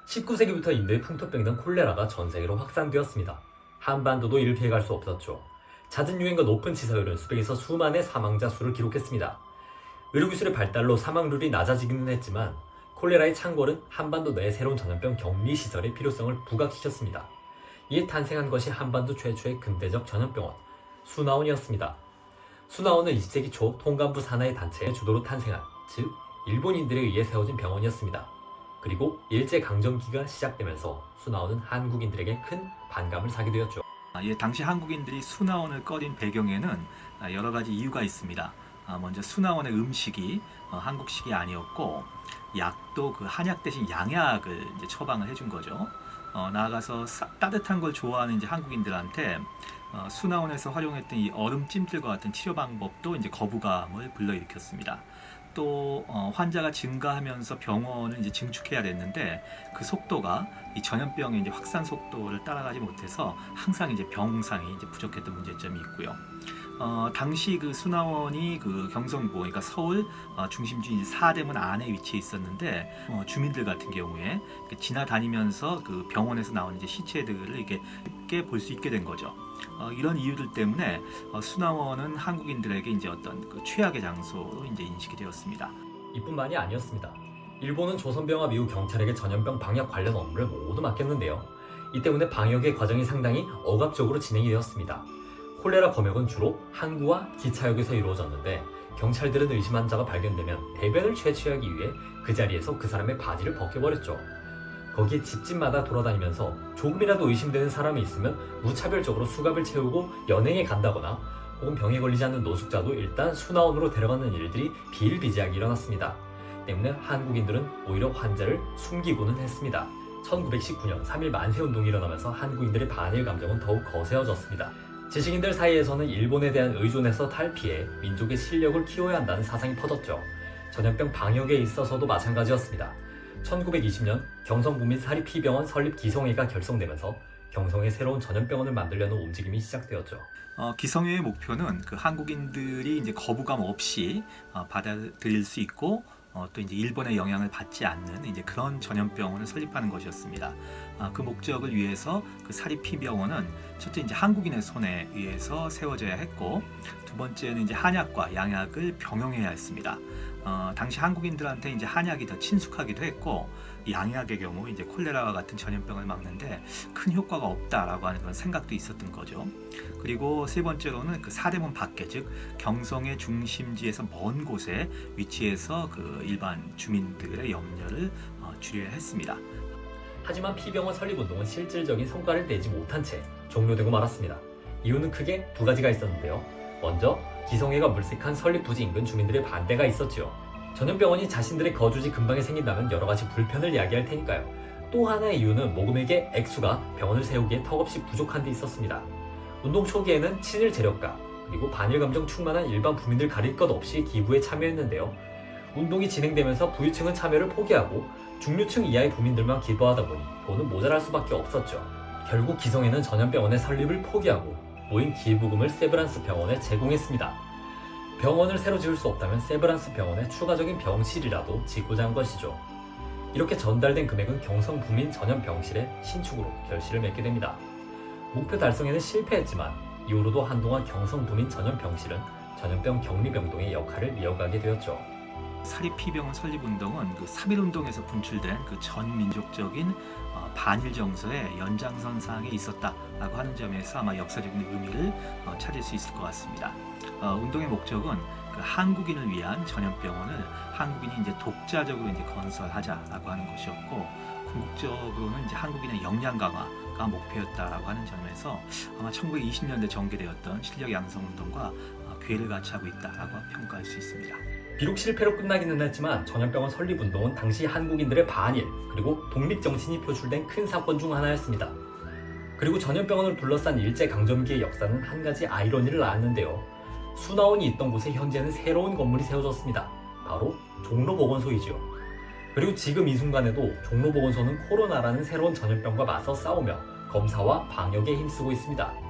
19세기부터 인도의 풍토병이던 콜레라가 전 세계로 확산되었습니다. 한반도도 이를 피해갈 수 없었죠. 잦은 유행과 높은 치사율은 수백에서 수만의 사망자 수를 기록했습니다. 의료기술의 발달로 사망률이 낮아지기는 했지만 콜레라의 창궐은 한반도 내 새로운 전염병 격리시설의 필요성을 부각시켰습니다. 이에 탄생한 것이 한반도 최초의 근대적 전염병원, 수나원이었습니다. 수나원은 20세기 초 통감부 산하의 단체의 주도로 탄생한, 즉 일본인들에 의해 세워진 병원이었습니다. 그리고 일제강점기가 시작되면서 수나원은 한국인들에게 큰 반감을 사게 되었죠. 당시 한국인들이 수나원을 꺼린 배경에는 여러 가지 이유가 있습니다. 먼저 수나원의 음식이 한국식이 아니었고, 약도 그 한약 대신 양약을 이제 처방을 해준 거죠. 나아가서 따뜻한 걸 좋아하는 이제 한국인들한테 수나원에서 활용했던 이 얼음찜질과 같은 치료 방법도 이제 거부감을 불러일으켰습니다. 또 환자가 증가하면서 병원을 이제 증축해야 됐는데 그 속도가 이 전염병의 이제 확산 속도를 따라가지 못해서 항상 이제 병상이 이제 부족했던 문제점이 있고요. 당시 그 수나원이 그 경성부, 그러니까 서울 중심지 사대문 안에 위치해 있었는데 주민들 같은 경우에 지나다니면서 그 병원에서 나온 이제 시체들을 이렇게 쉽게 볼 수 있게 된 거죠. 이런 이유들 때문에 수나원은 한국인들에게 이제 어떤 그 최악의 장소로 이제 인식이 되었습니다. 이뿐만이 아니었습니다. 일본은 조선병합 이후 경찰에게 전염병 방역 관련 업무를 모두 맡겼는데요. 이 때문에 방역의 과정이 상당히 억압적으로 진행이 되었습니다. 콜레라 검역은 주로 항구와 기차역에서 이루어졌는데 경찰들은 의심한 자가 발견되면 대변을 채취하기 위해 그 자리에서 그 사람의 바지를 벗겨버렸죠. 거기에 집집마다 돌아다니면서 조금이라도 의심되는 사람이 있으면 무차별적으로 수갑을 채우고 연행에 간다거나 혹은 병에 걸리지 않는 노숙자도 일단 수나원으로 데려가는 일들이 비일비재하게 일어났습니다. 때문에 한국인들은 오히려 환자를 숨기고는 했습니다. 1919년 3.1 만세운동이 일어나면서 한국인들의 반일 감정은 더욱 거세어졌습니다. 지식인들 사이에서는 일본에 대한 의존에서 탈피해 민족의 실력을 키워야 한다는 사상이 퍼졌죠. 전염병 방역에 있어서도 마찬가지였습니다. 1920년 경성부민 사립피병원 설립 기성회가 결성되면서 경성에 새로운 전염병원을 만들려는 움직임이 시작되었죠. 기성회의 목표는 그 한국인들이 이제 거부감 없이 받아들일 수 있고 또 이제 일본의 영향을 받지 않는 이제 그런 전염병원을 설립하는 것이었습니다. 그 목적을 위해서 그 사립피병원은 첫째 이제 한국인의 손에 의해서 세워져야 했고, 두 번째는 이제 한약과 양약을 병용해야 했습니다. 당시 한국인들한테 이제 한약이 더 친숙하기도 했고, 양약의 경우 이제 콜레라와 같은 전염병을 막는데 큰 효과가 없다라고 하는 그런 생각도 있었던 거죠. 그리고 세 번째로는 그 사대문 밖에, 즉 경성의 중심지에서 먼 곳에 위치해서 그 일반 주민들의 염려를 줄여야 했습니다. 하지만 피병원 설립운동은 실질적인 성과를 내지 못한 채 종료되고 말았습니다. 이유는 크게 두 가지가 있었는데요. 먼저 기성회가 물색한 설립 부지 인근 주민들의 반대가 있었지요. 전염병원이 자신들의 거주지 근방에 생긴다면 여러 가지 불편을 야기할 테니까요. 또 하나의 이유는 모금액의 액수가 병원을 세우기에 턱없이 부족한 데 있었습니다. 운동 초기에는 친일 재력가 그리고 반일 감정 충만한 일반 부민들 가릴 것 없이 기부에 참여했는데요. 운동이 진행되면서 부유층은 참여를 포기하고 중류층 이하의 부민들만 기부하다 보니 돈은 모자랄 수밖에 없었죠. 결국 기성회는 전염병원의 설립을 포기하고 모인 기부금을 세브란스 병원에 제공했습니다. 병원을 새로 지을 수 없다면 세브란스 병원에 추가적인 병실이라도 짓고자 한 것이죠. 이렇게 전달된 금액은 경성 부민 전염병실의 신축으로 결실을 맺게 됩니다. 목표 달성에는 실패했지만 이후로도 한동안 경성 부민 전염병실은 전염병 격리병동의 역할을 이어가게 되었죠. 사립피병원 설립운동은 그 3.1운동에서 분출된 그 전민족적인 반일 정서의 연장선상에 있었다라고 하는 점에서 아마 역사적인 의미를 찾을 수 있을 것 같습니다. 운동의 목적은 그 한국인을 위한 전염병원을 한국인이 이제 독자적으로 이제 건설하자라고 하는 것이었고, 궁극적으로는 이제 한국인의 역량 강화가 목표였다라고 하는 점에서 아마 1920년대 전개되었던 실력 양성 운동과 궤를 같이 하고 있다라고 평가할 수 있습니다. 비록 실패로 끝나기는 했지만 전염병원 설립운동은 당시 한국인들의 반일 그리고 독립정신이 표출된 큰 사건 중 하나였습니다. 그리고 전염병원을 둘러싼 일제강점기의 역사는 한 가지 아이러니를 낳았는데요. 수나원이 있던 곳에 현재는 새로운 건물이 세워졌습니다. 바로 종로보건소이지요. 그리고 지금 이 순간에도 종로보건소는 코로나라는 새로운 전염병과 맞서 싸우며 검사와 방역에 힘쓰고 있습니다.